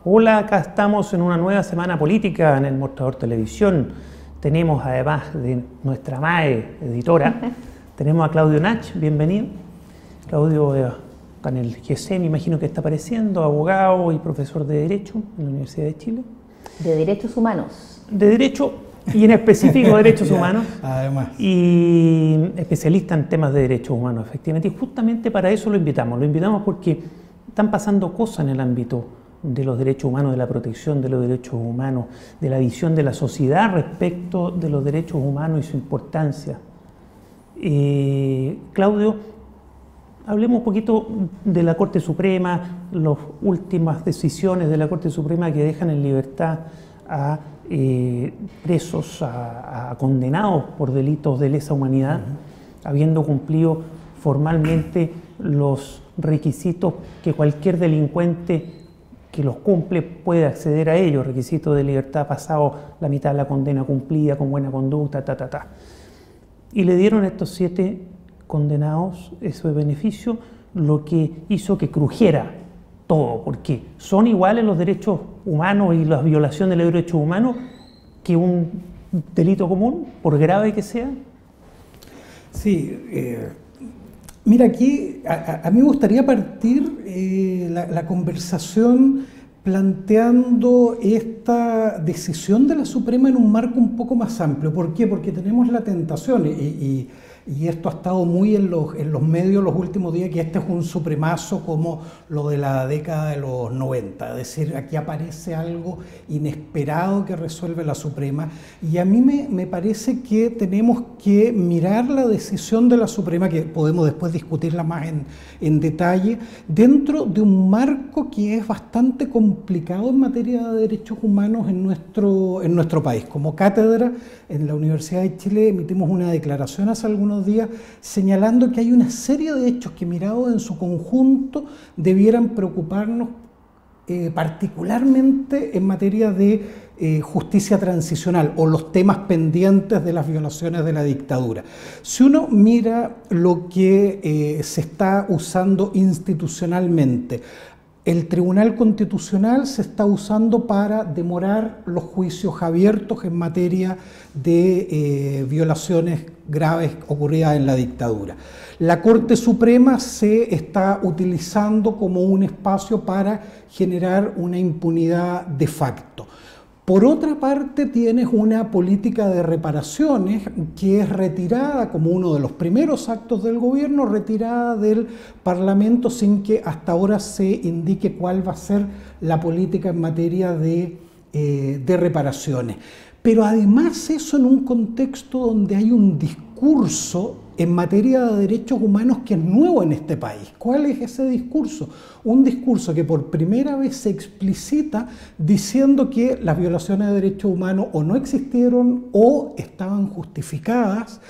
Hola, acá estamos en una nueva semana política en el Mostrador Televisión. Tenemos, además de nuestra MAE, editora, tenemos a Claudio Nach, bienvenido. Claudio, en el GC, me imagino que está apareciendo, abogado y profesor de Derecho en la Universidad de Chile. De Derechos Humanos. De Derecho y en específico Derechos Humanos. Además. Y especialista en temas de derechos humanos, efectivamente. Y justamente para eso lo invitamos. Lo invitamos porque están pasando cosas en el ámbito de los derechos humanos, de la protección de los derechos humanos, de la visión de la sociedad respecto de los derechos humanos y su importancia. Claudio, hablemos un poquito de la Corte Suprema, las últimas decisiones de la Corte Suprema que dejan en libertad a presos, a condenados por delitos de lesa humanidad, habiendo cumplido formalmente los requisitos que cualquier delincuente que los cumple puede acceder a ellos, requisitos de libertad pasado la mitad de la condena cumplida con buena conducta, Y le dieron a estos 7 condenados ese beneficio, lo que hizo que crujiera todo, porque son iguales los derechos humanos y la violación de los derechos humanos que un delito común, por grave que sea. Sí, mira, aquí a mí me gustaría partir la conversación planteando esta decisión de la Suprema en un marco un poco más amplio. ¿Por qué? Porque tenemos la tentación, y esto ha estado muy en los medios los últimos días, que este es un supremazo como lo de la década de los 90, es decir, aquí aparece algo inesperado que resuelve la Suprema, y a mí me parece que tenemos que mirar la decisión de la Suprema, que podemos después discutirla más en detalle, dentro de un marco que es bastante complicado en materia de derechos humanos en nuestro país. Como cátedra en la Universidad de Chile emitimos una declaración hace algunos días señalando que hay una serie de hechos que, mirados en su conjunto, debieran preocuparnos particularmente en materia de justicia transicional o los temas pendientes de las violaciones de la dictadura. Si uno mira lo que se está usando institucionalmente, el Tribunal Constitucional se está usando para demorar los juicios abiertos en materia de violaciones graves ocurridas en la dictadura. La Corte Suprema se está utilizando como un espacio para generar una impunidad de facto. Por otra parte, tienes una política de reparaciones que es retirada como uno de los primeros actos del gobierno, retirada del Parlamento sin que hasta ahora se indique cuál va a ser la política en materia de reparaciones. Pero además eso en un contexto donde hay un discurso en materia de derechos humanos que es nuevo en este país. ¿Cuál es ese discurso? Un discurso que por primera vez se explicita diciendo que las violaciones de derechos humanos o no existieron o estaban justificadas,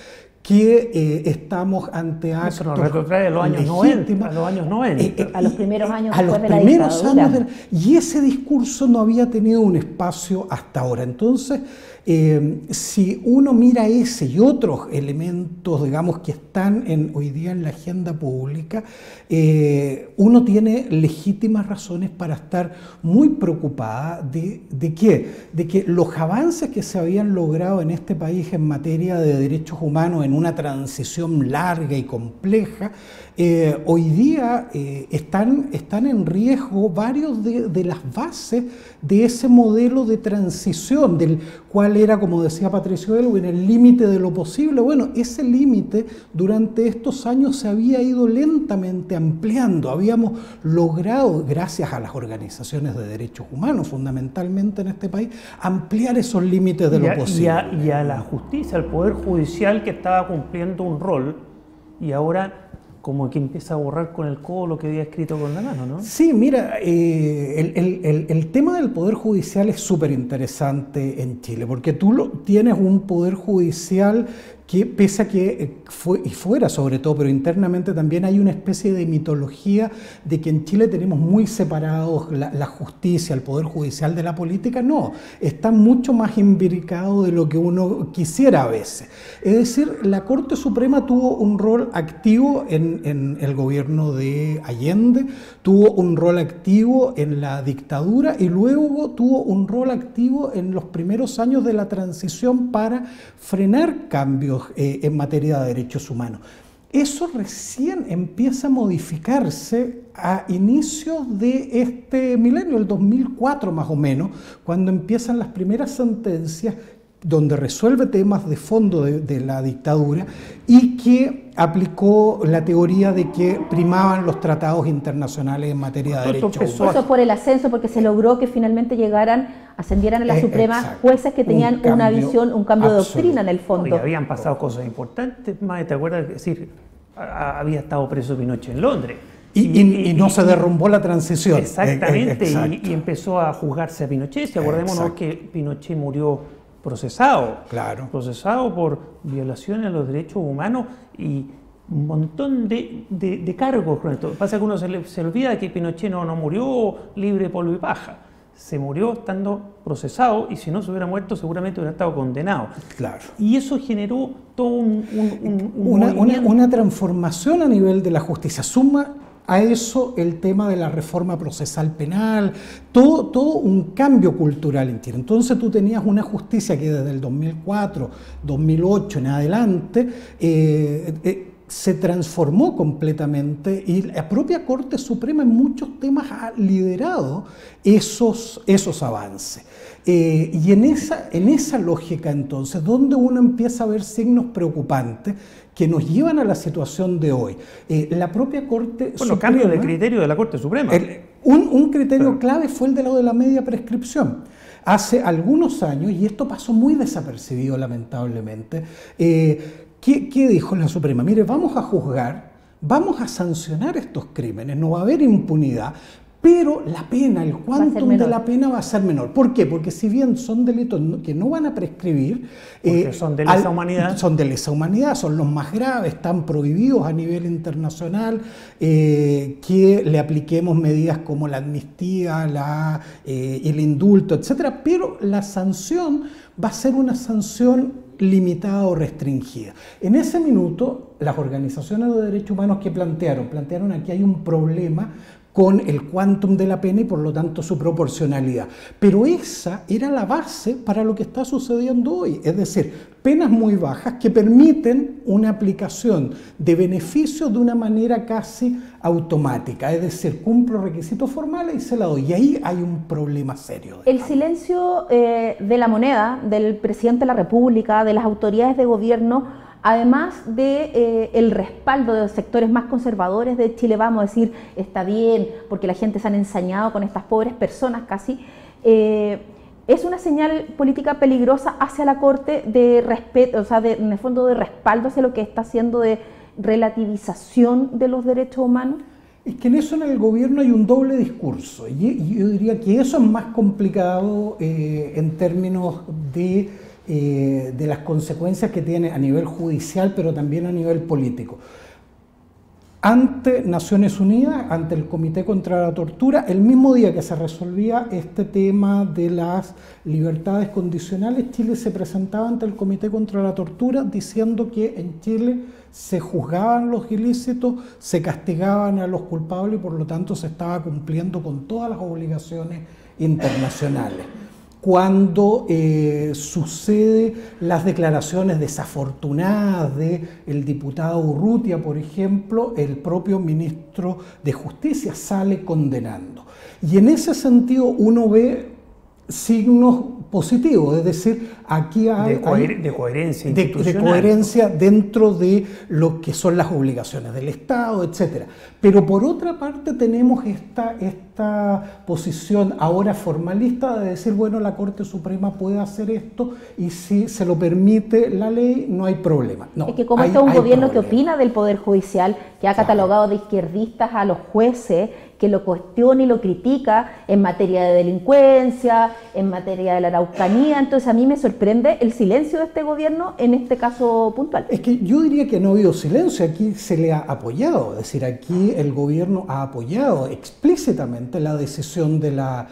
que estamos ante actos Eso nos retrotrae a los años 90, a los años 90. A los primeros años a los después de la primeros dictadura. años y ese discurso no había tenido un espacio hasta ahora. Entonces, si uno mira ese y otros elementos, digamos, que están hoy día en la agenda pública, uno tiene legítimas razones para estar muy preocupada de que los avances que se habían logrado en este país en materia de derechos humanos en una transición larga y compleja, hoy día están en riesgo varios de las bases de ese modelo de transición, del cual era, como decía Patricio Aylwin, el límite de lo posible. Bueno, ese límite durante estos años se había ido lentamente ampliando. Habíamos logrado, gracias a las organizaciones de derechos humanos, fundamentalmente en este país, ampliar esos límites de lo posible. Y a la justicia, al Poder Judicial, que estaba cumpliendo un rol, y ahora como que empieza a borrar con el codo lo que había escrito con la mano, ¿no? Sí, mira, el tema del Poder Judicial es súper interesante en Chile, porque tú tienes un Poder Judicial que pese a que fuera sobre todo, pero internamente también hay una especie de mitología de que en Chile tenemos muy separados la justicia, el poder judicial de la política. No, está mucho más imbricado de lo que uno quisiera a veces. Es decir, la Corte Suprema tuvo un rol activo en el gobierno de Allende, tuvo un rol activo en la dictadura y luego tuvo un rol activo en los primeros años de la transición para frenar cambios en materia de derechos humanos. Eso recién empieza a modificarse a inicios de este milenio, el 2004 más o menos, cuando empiezan las primeras sentencias donde resuelve temas de fondo de la dictadura y que aplicó la teoría de que primaban los tratados internacionales en materia de derechos humanos. Eso por el ascenso, porque se logró que finalmente ascendieran a la Suprema jueces que tenían una visión, un cambio de doctrina en el fondo. Y habían pasado cosas importantes, más ¿te acuerdas? Es decir, había estado preso Pinochet en Londres. Y no se derrumbó la transición. Exactamente, y empezó a juzgarse a Pinochet. Si acordémonos que Pinochet murió procesado por violaciones a los derechos humanos y un montón de cargos. Pasa que uno se olvida que Pinochet no murió libre de polvo y paja, se murió estando procesado y si no se hubiera muerto seguramente hubiera estado condenado. Claro. Y eso generó todo una transformación a nivel de la justicia. Suma a eso el tema de la reforma procesal penal, todo un cambio cultural en Chile. Entonces tú tenías una justicia que desde el 2004, 2008 en adelante se transformó completamente y la propia Corte Suprema en muchos temas ha liderado esos avances. Y en esa lógica entonces, donde uno empieza a ver signos preocupantes que nos llevan a la situación de hoy. La propia Corte Suprema... cambio de criterio de la Corte Suprema. Un criterio clave fue el de lo de la media prescripción. Hace algunos años, y esto pasó muy desapercibido lamentablemente, ¿qué dijo la Suprema? Mire, vamos a juzgar, vamos a sancionar estos crímenes, no va a haber impunidad, pero la pena, el quantum de la pena va a ser menor. ¿Por qué? Porque si bien son delitos que no van a prescribir... son de lesa humanidad. Son de lesa humanidad, son los más graves, están prohibidos a nivel internacional, que le apliquemos medidas como la amnistía, el indulto, etcétera, pero la sanción va a ser una sanción limitada o restringida. En ese minuto, las organizaciones de derechos humanos que plantearon aquí hay un problema con el quantum de la pena y por lo tanto su proporcionalidad. Pero esa era la base para lo que está sucediendo hoy, es decir, penas muy bajas que permiten una aplicación de beneficios de una manera casi automática, es decir, cumplo requisitos formales y se la doy, y ahí hay un problema serio. El silencio de la moneda, del presidente de la República, de las autoridades de gobierno, además de el respaldo de los sectores más conservadores de Chile, vamos a decir, está bien, porque la gente se han ensañado con estas pobres personas casi, es una señal política peligrosa hacia la Corte de respeto, o sea, en el fondo de respaldo hacia lo que está haciendo de relativización de los derechos humanos. Es que en eso en el gobierno hay un doble discurso, y yo diría que eso es más complicado en términos de las consecuencias que tiene a nivel judicial, pero también a nivel político. Ante Naciones Unidas, ante el Comité contra la Tortura, el mismo día que se resolvía este tema de las libertades condicionales, Chile se presentaba ante el Comité contra la Tortura diciendo que en Chile se juzgaban los ilícitos, se castigaban a los culpables y por lo tanto se estaba cumpliendo con todas las obligaciones internacionales. Cuando sucede las declaraciones desafortunadas del diputado Urrutia, por ejemplo, el propio ministro de Justicia sale condenando. Y en ese sentido uno ve signos positivos, es decir, aquí hay de coherencia institucional. De coherencia dentro de lo que son las obligaciones del Estado, etc. Pero por otra parte tenemos esta esta posición ahora formalista de decir, bueno, la Corte Suprema puede hacer esto y si se lo permite la ley no hay problema. No, es que como está un gobierno que opina del Poder Judicial, que ha catalogado de izquierdistas a los jueces, que lo cuestiona y lo critica en materia de delincuencia, en materia de la Araucanía. Entonces a mí me sorprende el silencio de este gobierno en este caso puntual. Es que yo diría que no ha habido silencio, aquí se le ha apoyado, es decir, aquí el gobierno ha apoyado explícitamente la decisión de la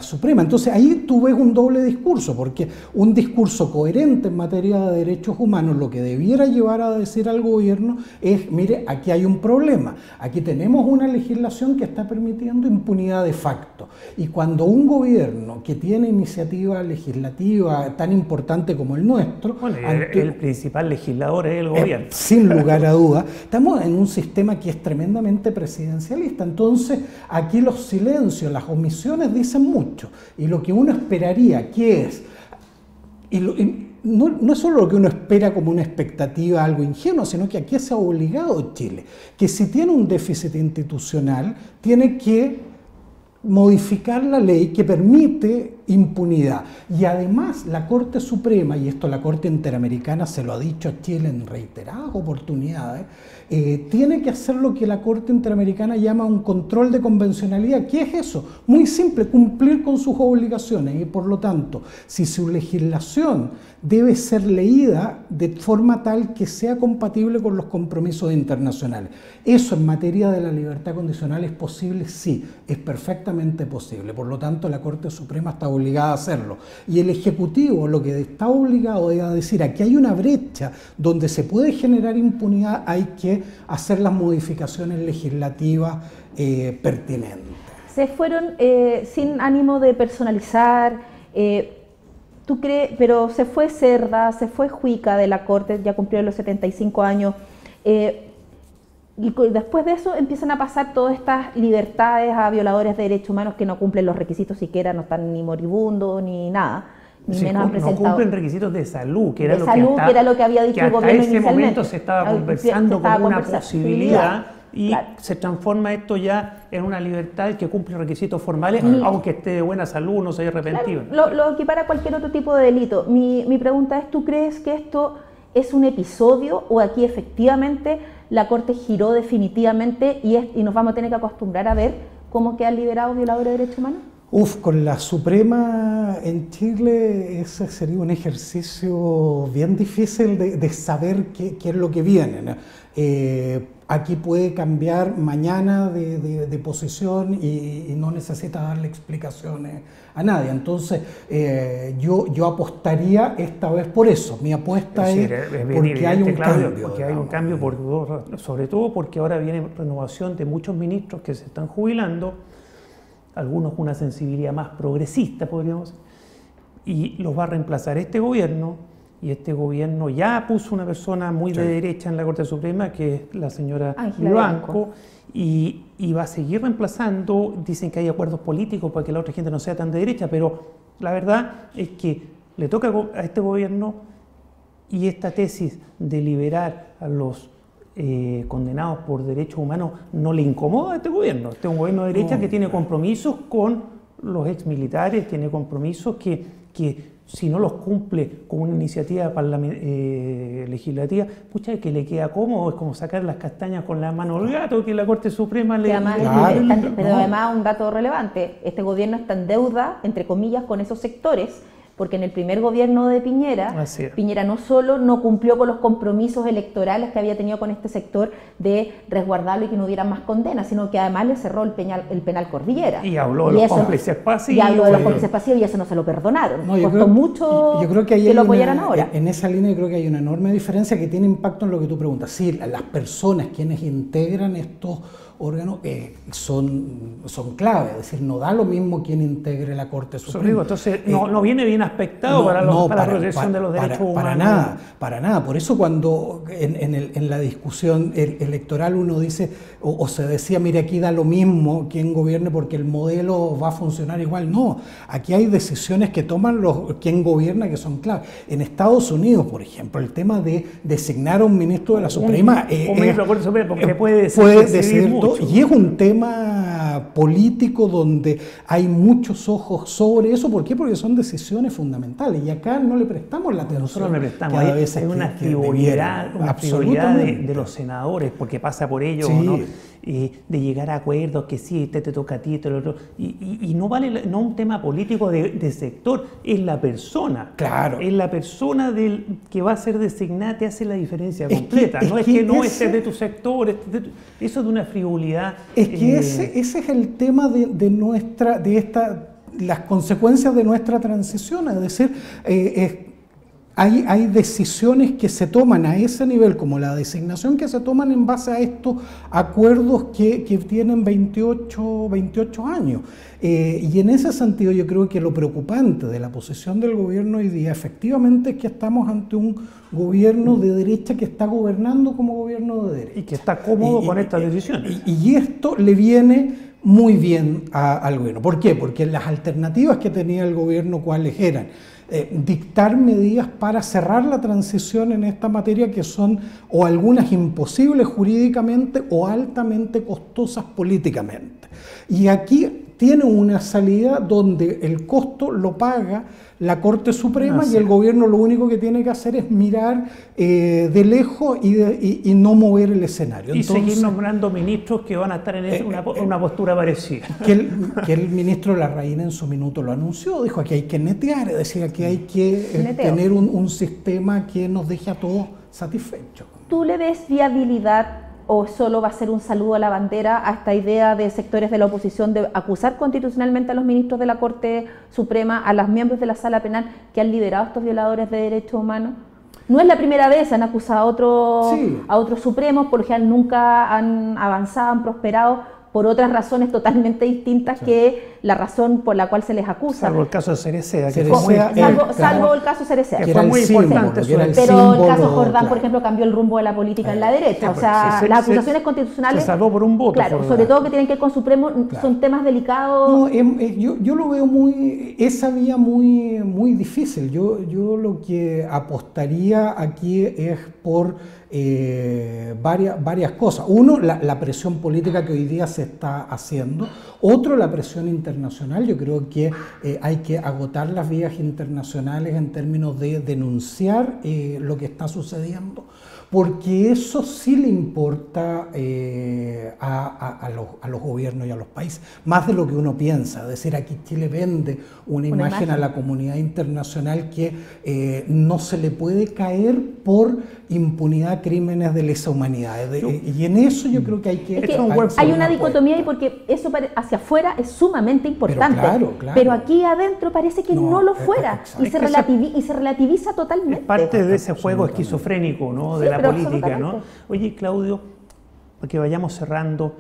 Suprema. Entonces ahí tú ves un doble discurso, porque un discurso coherente en materia de derechos humanos lo que debiera llevar a decir al gobierno es, mire, aquí hay un problema, aquí tenemos una legislación que está permitiendo impunidad de facto. Y cuando un gobierno que tiene iniciativa legislativa tan importante como el nuestro... Bueno, el principal legislador es el gobierno. Sin lugar a duda, estamos en un sistema que es tremendamente presidencialista. Entonces, aquí los silencios, las omisiones dicen mucho. Y lo que uno esperaría, ¿qué es? No es solo lo que uno espera como una expectativa, algo ingenuo, sino que aquí se ha obligado Chile, que si tiene un déficit institucional, tiene que modificar la ley que permite impunidad. Y además la Corte Suprema, y esto la Corte Interamericana se lo ha dicho a Chile en reiteradas oportunidades, tiene que hacer lo que la Corte Interamericana llama un control de convencionalidad. ¿Qué es eso? Muy simple, cumplir con sus obligaciones y por lo tanto, si su legislación debe ser leída de forma tal que sea compatible con los compromisos internacionales. ¿Eso en materia de la libertad condicional es posible? Sí, es perfectamente posible. Por lo tanto, la Corte Suprema está obligada a hacerlo. Y el Ejecutivo lo que está obligado es a decir, aquí hay una brecha donde se puede generar impunidad, hay que hacer las modificaciones legislativas pertinentes. Se fueron sin ánimo de personalizar, ¿tú crees? Pero se fue Cerda, se fue Juica de la Corte, ya cumplió los 75 años, y después de eso empiezan a pasar todas estas libertades a violadores de derechos humanos que no cumplen los requisitos siquiera, no están ni moribundos ni nada. Ni menos han presentado. No cumplen requisitos de salud, que era, que era lo que había dicho el gobierno inicialmente. En ese momento se estaba conversando como una posibilidad y claro, se transforma esto ya en una libertad que cumple requisitos formales, aunque esté de buena salud, no se haya arrepentido. Claro, lo equipara a cualquier otro tipo de delito. Mi pregunta es, ¿tú crees que esto es un episodio o aquí efectivamente la Corte giró definitivamente y nos vamos a tener que acostumbrar a ver cómo quedan liberados violadores de derechos humanos? Con la Suprema en Chile ese sería un ejercicio bien difícil de saber qué es lo que viene, ¿no? Aquí puede cambiar mañana de posición y no necesita darle explicaciones a nadie. Entonces yo apostaría esta vez por eso. Mi apuesta es porque hay un cambio. Porque hay un cambio, sobre todo porque ahora viene renovación de muchos ministros que se están jubilando, algunos con una sensibilidad más progresista, podríamos decir, y los va a reemplazar este gobierno, y este gobierno ya puso una persona muy de derecha en la Corte Suprema, que es la señora Vivanco, y va a seguir reemplazando. Dicen que hay acuerdos políticos para que la otra gente no sea tan de derecha, pero la verdad es que le toca a este gobierno, y esta tesis de liberar a los condenados por derechos humanos no le incomoda a este gobierno. Este es un gobierno de derecha que tiene compromisos con los exmilitares, tiene compromisos que si no los cumple con una iniciativa legislativa, pucha, que le queda cómodo, es como sacar las castañas con la mano al gato, que la Corte Suprema le... Pero además un dato relevante, este gobierno está en deuda, entre comillas, con esos sectores, porque en el primer gobierno de Piñera, Piñera no solo no cumplió con los compromisos electorales que había tenido con este sector de resguardarlo y que no hubiera más condenas, sino que además le cerró el penal Cordillera. Y habló de los cómplices pasivos. Y habló de los cómplices pasivos y eso no se lo perdonaron. Costó mucho que lo apoyaran ahora. En esa línea yo creo que hay una enorme diferencia que tiene impacto en lo que tú preguntas. Sí, las personas quienes integran estos órganos son clave, es decir, no da lo mismo quien integre la Corte Suprema. Entonces no viene bien aspectado para la protección de los derechos humanos. Para nada. Por eso cuando en la discusión electoral uno dice o se decía, mire, aquí da lo mismo quien gobierne porque el modelo va a funcionar igual. No, aquí hay decisiones que toman quien gobierna que son clave. En Estados Unidos, por ejemplo, el tema de designar a un ministro de la Suprema un ministro de la Corte Suprema porque puede decidir mucho. Y es un tema tema político donde hay muchos ojos sobre eso. ¿Por qué? Porque son decisiones fundamentales y acá no le prestamos la atención. Nosotros le prestamos, hay una frivolidad de los senadores, porque pasa por ello, sí, ¿no? De llegar a acuerdos, que sí, te toca a ti, te lo otro, y no vale, no un tema político de sector, es la persona. Claro. Es la persona que va a ser designada, te hace la diferencia completa. No es que no estés de tu sector, eso es de una frivolidad. Es que ese es el tema las consecuencias de nuestra transición, es decir, hay decisiones que se toman a ese nivel, como la designación, que se toman en base a estos acuerdos que tienen 28 años. Y en ese sentido yo creo que lo preocupante de la posición del gobierno hoy día efectivamente es que estamos ante un gobierno de derecha que está gobernando como gobierno de derecha. Y que está cómodo con estas decisiones. Y esto le viene muy bien al gobierno. ¿Por qué? Porque las alternativas que tenía el gobierno, ¿cuáles eran? Dictar medidas para cerrar la transición en esta materia que son o algunas imposibles jurídicamente o altamente costosas políticamente. Y aquí tiene una salida donde el costo lo paga la Corte Suprema y el gobierno lo único que tiene que hacer es mirar de lejos y no mover el escenario. Y seguir nombrando ministros que van a estar en una postura parecida. Que el ministro Larraín en su minuto lo anunció, dijo aquí hay que netear, es decir, aquí hay que tener un sistema que nos deje a todos satisfechos. ¿Tú le ves viabilidad o solo va a ser un saludo a la bandera a esta idea de sectores de la oposición de acusar constitucionalmente a los ministros de la Corte Suprema, a los miembros de la Sala Penal que han liderado estos violadores de derechos humanos? No es la primera vez, han acusado a otros supremos, por lo general nunca han avanzado, han prosperado por otras razones totalmente distintas que la razón por la cual se les acusa. Salvo el caso de Cereceda, salvo el caso Cereceda, que fue muy importante. Pero el caso Jordán, por ejemplo, cambió el rumbo de la política en la derecha. O sea, las acusaciones constitucionales... Se salvó por un voto. Claro, sobre todo que tienen que ver con Supremo, son temas delicados. No, yo lo veo esa vía muy difícil. Yo lo que apostaría aquí es por varias cosas. Uno, la presión política que hoy día se está haciendo. Otro, la presión internacional. Yo creo que hay que agotar las vías internacionales en términos de denunciar lo que está sucediendo, porque eso sí le importa a los gobiernos y a los países, más de lo que uno piensa. Es decir, aquí Chile vende una imagen a la comunidad internacional que no se le puede caer por impunidad crímenes de lesa humanidad. Y en eso yo creo que hay que... hay una dicotomía ahí porque eso hacia afuera es sumamente importante, pero aquí adentro parece que no lo fuera y se relativiza totalmente. Es parte de ese juego esquizofrénico, ¿no? De la política, ¿no? Oye, Claudio, para que vayamos cerrando,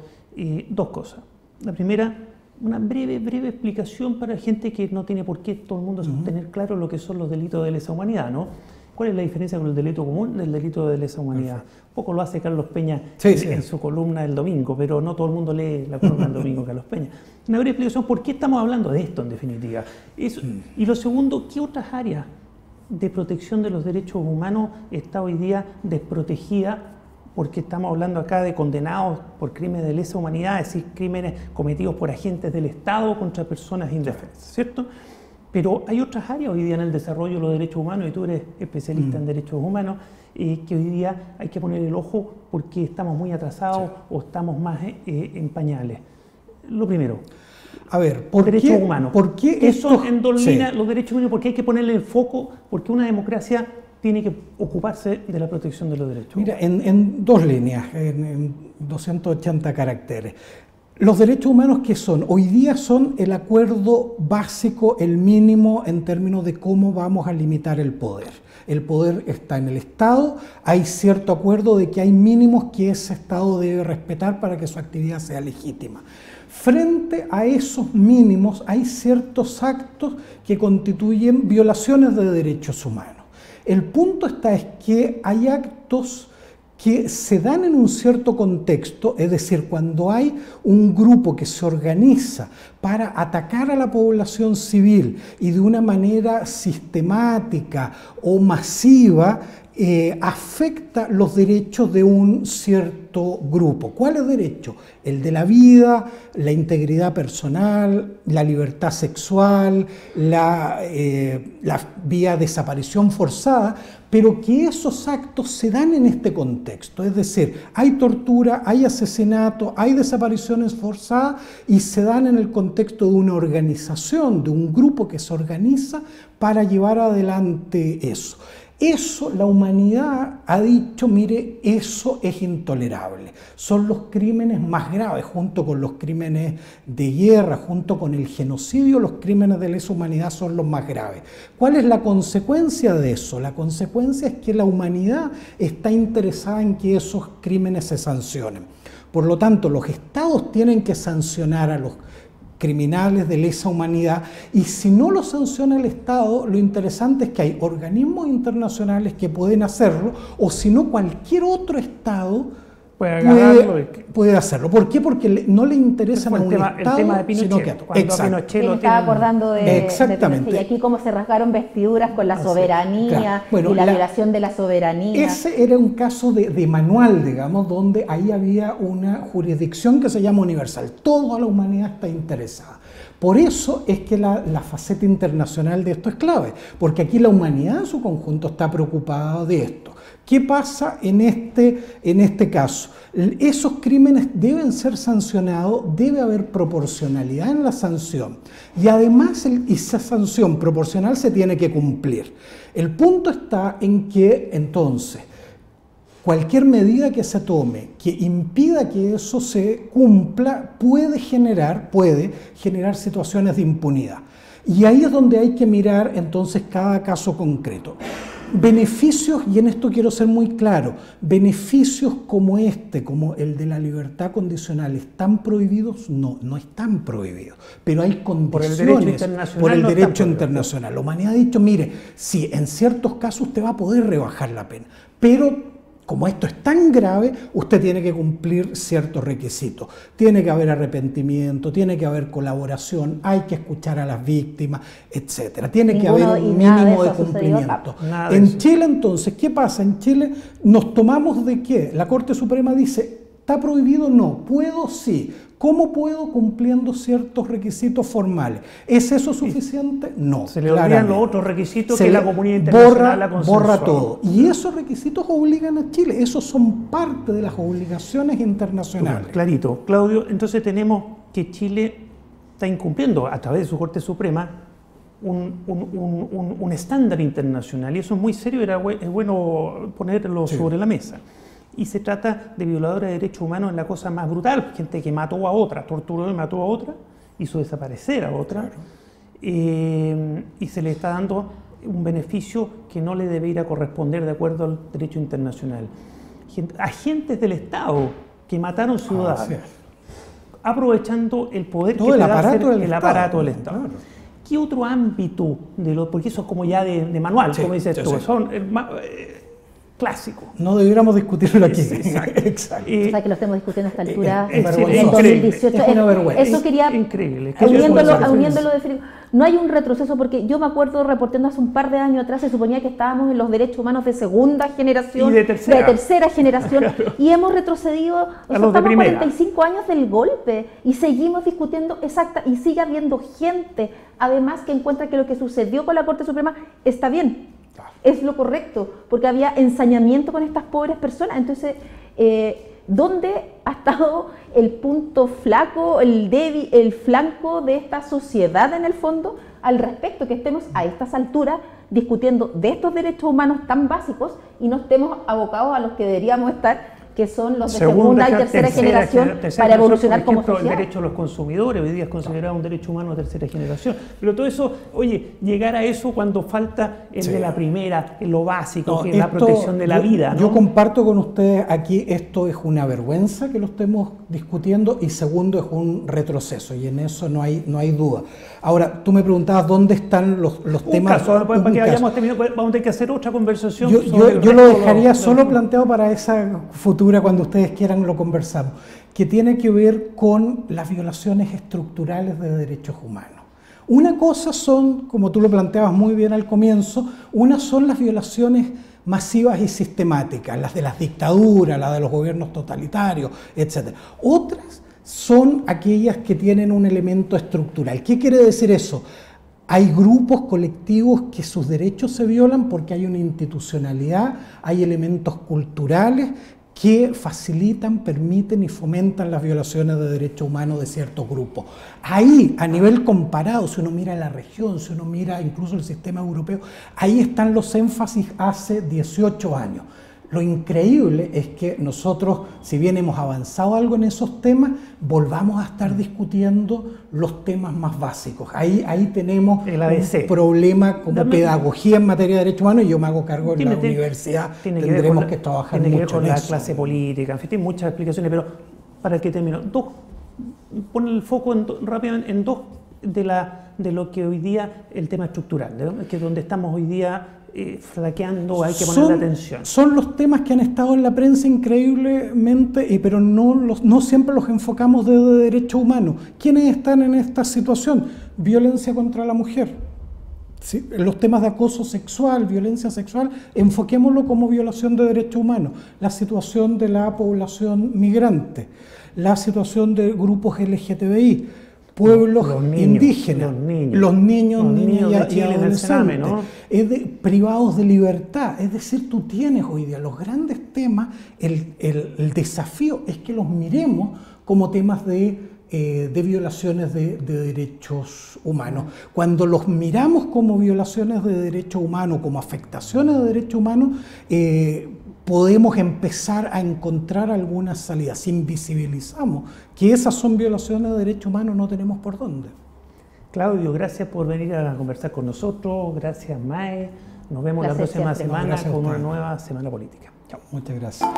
dos cosas. La primera, una breve explicación para gente que no tiene por qué todo el mundo tener claro lo que son los delitos de lesa humanidad, ¿no? ¿Cuál es la diferencia con el delito común del delito de lesa humanidad? Un poco lo hace Carlos Peña en su columna del domingo, pero no todo el mundo lee la columna del domingo de Carlos Peña. Una breve explicación, ¿por qué estamos hablando de esto en definitiva? Y lo segundo, ¿qué otras áreas de protección de los derechos humanos está hoy día desprotegida? Porque estamos hablando acá de condenados por crímenes de lesa humanidad, es decir, crímenes cometidos por agentes del Estado contra personas indefensas, ¿cierto? Pero hay otras áreas hoy día en el desarrollo de los derechos humanos, y tú eres especialista en derechos humanos, que hoy día hay que poner el ojo porque estamos muy atrasados o estamos más en pañales. Lo primero, a ver, derechos humanos. ¿Por qué eso endolmina los derechos humanos? Porque hay que ponerle el foco, porque una democracia tiene que ocuparse de la protección de los derechos. Mira, en dos líneas, en 280 caracteres. Los derechos humanos, ¿qué son? Hoy día son el acuerdo básico, el mínimo en términos de cómo vamos a limitar el poder. El poder está en el Estado, hay cierto acuerdo de que hay mínimos que ese Estado debe respetar para que su actividad sea legítima. Frente a esos mínimos hay ciertos actos que constituyen violaciones de derechos humanos. El punto está es que hay actos que se dan en un cierto contexto, es decir, cuando hay un grupo que se organiza para atacar a la población civil y de una manera sistemática o masiva, afecta los derechos de un cierto grupo. ¿Cuáles derechos? El de la vida, la integridad personal, la libertad sexual, la vía desaparición forzada, pero que esos actos se dan en este contexto. Es decir, hay tortura, hay asesinato, hay desapariciones forzadas y se dan en el contexto de una organización, de un grupo que se organiza para llevar adelante eso. Eso la humanidad ha dicho, mire, eso es intolerable. Son los crímenes más graves, junto con los crímenes de guerra, junto con el genocidio, los crímenes de lesa humanidad son los más graves. ¿Cuál es la consecuencia de eso? La consecuencia es que la humanidad está interesada en que esos crímenes se sancionen. Por lo tanto, los estados tienen que sancionar a los criminales de lesa humanidad, y si no lo sanciona el Estado, lo interesante es que hay organismos internacionales que pueden hacerlo, o si no, cualquier otro Estado puede hacerlo. ¿Por qué? Porque no le interesa a un Estado, el tema de Pinochet, sino que a todos. Pinochet me estaba acordando de Pinochet, y aquí cómo se rasgaron vestiduras con la soberanía, claro. Bueno, y la violación de la soberanía. Ese era un caso de manual, digamos, donde ahí había una jurisdicción que se llama universal. Toda la humanidad está interesada. Por eso es que la faceta internacional de esto es clave, porque aquí la humanidad en su conjunto está preocupada de esto. ¿Qué pasa en este caso? Esos crímenes deben ser sancionados, debe haber proporcionalidad en la sanción, y además esa sanción proporcional se tiene que cumplir. El punto está en que entonces cualquier medida que se tome que impida que eso se cumpla puede generar situaciones de impunidad. Y ahí es donde hay que mirar entonces cada caso concreto. Beneficios, y en esto quiero ser muy claro, beneficios como como el de la libertad condicional, ¿están prohibidos? No, no están prohibidos, pero hay condiciones por el derecho internacional. La humanidad ha dicho, mire, sí, en ciertos casos usted va a poder rebajar la pena, pero como esto es tan grave, usted tiene que cumplir ciertos requisitos. Tiene que haber arrepentimiento, tiene que haber colaboración, hay que escuchar a las víctimas, etc. Tiene que haber un mínimo de cumplimiento. En Chile, entonces, ¿qué pasa? En Chile nos tomamos de qué. La Corte Suprema dice, ¿está prohibido? No. ¿Puedo? Sí. ¿Cómo puedo? Cumpliendo ciertos requisitos formales. ¿Es eso suficiente? No. Se le olvidan los otros requisitos que la comunidad internacional ha consensuado. Borra todo. Y esos requisitos obligan a Chile. Esos son parte de las obligaciones internacionales. Clarito. Claudio, entonces tenemos que Chile está incumpliendo a través de su Corte Suprema un estándar internacional. Y eso es muy serio, es bueno ponerlo sobre la mesa. Y se trata de violadores de derechos humanos en la cosa más brutal, gente que mató a otra, torturó y mató a otra, hizo desaparecer a otra, claro. Y se le está dando un beneficio que no le debería corresponder de acuerdo al derecho internacional. Agentes del Estado que mataron ciudadanos, aprovechando el poder todo que el te da aparato del Estado. Claro. ¿Qué otro ámbito, porque eso es como ya de manual, como dices tú, son clásico? No debiéramos discutirlo aquí. Exacto. O sea, que lo estemos discutiendo a esta altura en 2018. Es una vergüenza. Eso quería, increíble. Uniéndolo de no hay un retroceso, porque yo me acuerdo reportando hace un par de años atrás, se suponía que estábamos en los derechos humanos de segunda generación, y de tercera generación, claro. Y hemos retrocedido, estamos a 45 años del golpe, y seguimos discutiendo y sigue habiendo gente, además, que encuentra que lo que sucedió con la Corte Suprema está bien. Es lo correcto, porque había ensañamiento con estas pobres personas. Entonces, ¿dónde ha estado el punto flaco, el flanco de esta sociedad en el fondo al respecto? Que estemos a estas alturas discutiendo de estos derechos humanos tan básicos y no estemos abocados a los que deberíamos estar, que son los de segunda y tercera generación, para evolucionar como sociedad. El derecho a los consumidores hoy día es considerado un derecho humano de tercera generación. Pero todo eso, oye, llegar a eso cuando falta el de la primera, lo básico, que es la protección de la vida, ¿no? Yo comparto con ustedes aquí, esto es una vergüenza que lo estemos discutiendo, y segundo, es un retroceso, y en eso no hay duda. Ahora, tú me preguntabas dónde están los temas. Para que vayamos terminando, vamos a tener que hacer otra conversación. Yo lo dejaría solo planteado para esa futura, cuando ustedes quieran lo conversamos, que tiene que ver con las violaciones estructurales de derechos humanos. Una cosa son, como tú lo planteabas muy bien al comienzo, unas son las violaciones masivas y sistemáticas, las de las dictaduras, las de los gobiernos totalitarios, etc. Otras son aquellas que tienen un elemento estructural. ¿Qué quiere decir eso? Hay grupos colectivos que sus derechos se violan porque hay una institucionalidad, hay elementos culturales que facilitan, permiten y fomentan las violaciones de derechos humanos de ciertos grupos. Ahí, a nivel comparado, si uno mira la región, si uno mira incluso el sistema europeo, ahí están los énfasis hace 18 años. Lo increíble es que nosotros, si bien hemos avanzado algo en esos temas, volvamos a estar discutiendo los temas más básicos. Ahí tenemos un problema como pedagogía en materia de derechos humanos, y yo me hago cargo en la universidad, tendremos que trabajar mucho en eso. Tiene que ver con la clase política, en fin, hay muchas explicaciones, pero para que termino, pon el foco rápidamente en dos de lo que hoy día el tema estructural, que es donde estamos hoy día flaqueando, hay que ponerle atención. Son los temas que han estado en la prensa increíblemente, pero no siempre los enfocamos desde derechos humanos. ¿Quiénes están en esta situación? Violencia contra la mujer. ¿Sí? Los temas de acoso sexual, violencia sexual, enfoquémoslo como violación de derechos humanos. La situación de la población migrante, la situación de grupos LGTBI, pueblos indígenas, los niños y adolescentes, ¿no? Privados de libertad. Es decir, tú tienes hoy día los grandes temas, el desafío es que los miremos como temas de violaciones de derechos humanos. Cuando los miramos como violaciones de derechos humanos, como afectaciones de derechos humanos, podemos empezar a encontrar algunas salidas. Si invisibilizamos que esas son violaciones de derechos humanos, no tenemos por dónde. Claudio, gracias por venir a conversar con nosotros. Gracias, Mae. Nos vemos la próxima semana con una nueva Semana Política. Chao. Muchas gracias.